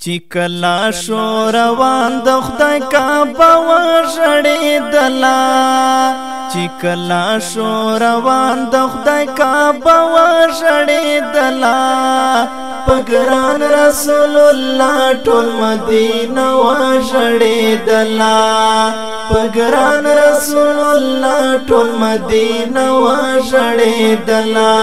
چې کلا شو روان د خدای کعبه وژړېدله چې کلا شو روان د خدای کعبه وژړېدله په ګران رسول الله ټول مدینه وژړېدله په ګران رسول الله ټول مدینه وژړېدله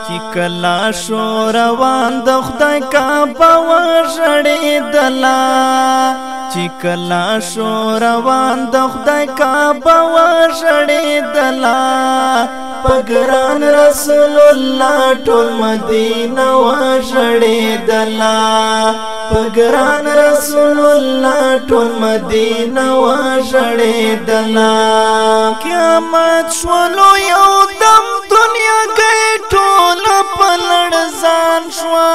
چې کلا شو روان د خدای کعبه وژړېدله چې کلا شو روان د خدای کعبه وژړېدله په ګران رسول الله ټول مدینه وژړېدله په ګران رسول الله ټول مدینه وژړېدله قیامت شولو یو دم دنیا گئی ټوله په لړزان شوه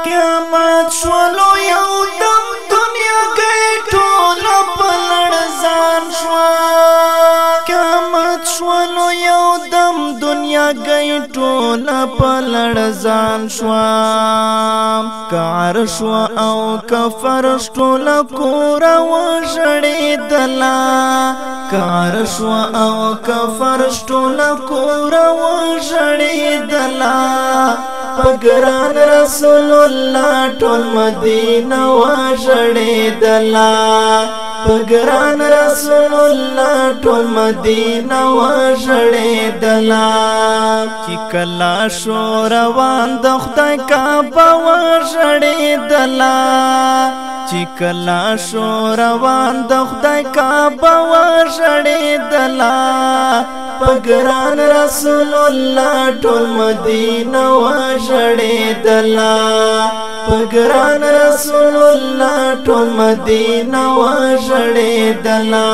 قیامت شولو یو دم دنیا گئی ټوله په لړزان شوه قیامت شولو یو دم دنیا گئی ټوله په لړزان شوه که عرش او که فرش ټوله کوره وژړېدله که عرش او که فرش ټوله کوره وژړېدله په ګران رسول الله ټول مدینه وژړېدله په ګران رسول الله ټول مدینه وژړېدله چې کلا شو روان د خدای کعبه وژړېدله چې کلا شو روان د خدای کعبه وژړېدله په ګران رسول الله ټول مدینه وژړېدله په ګران رسول الله ټول مدینه وژړېدله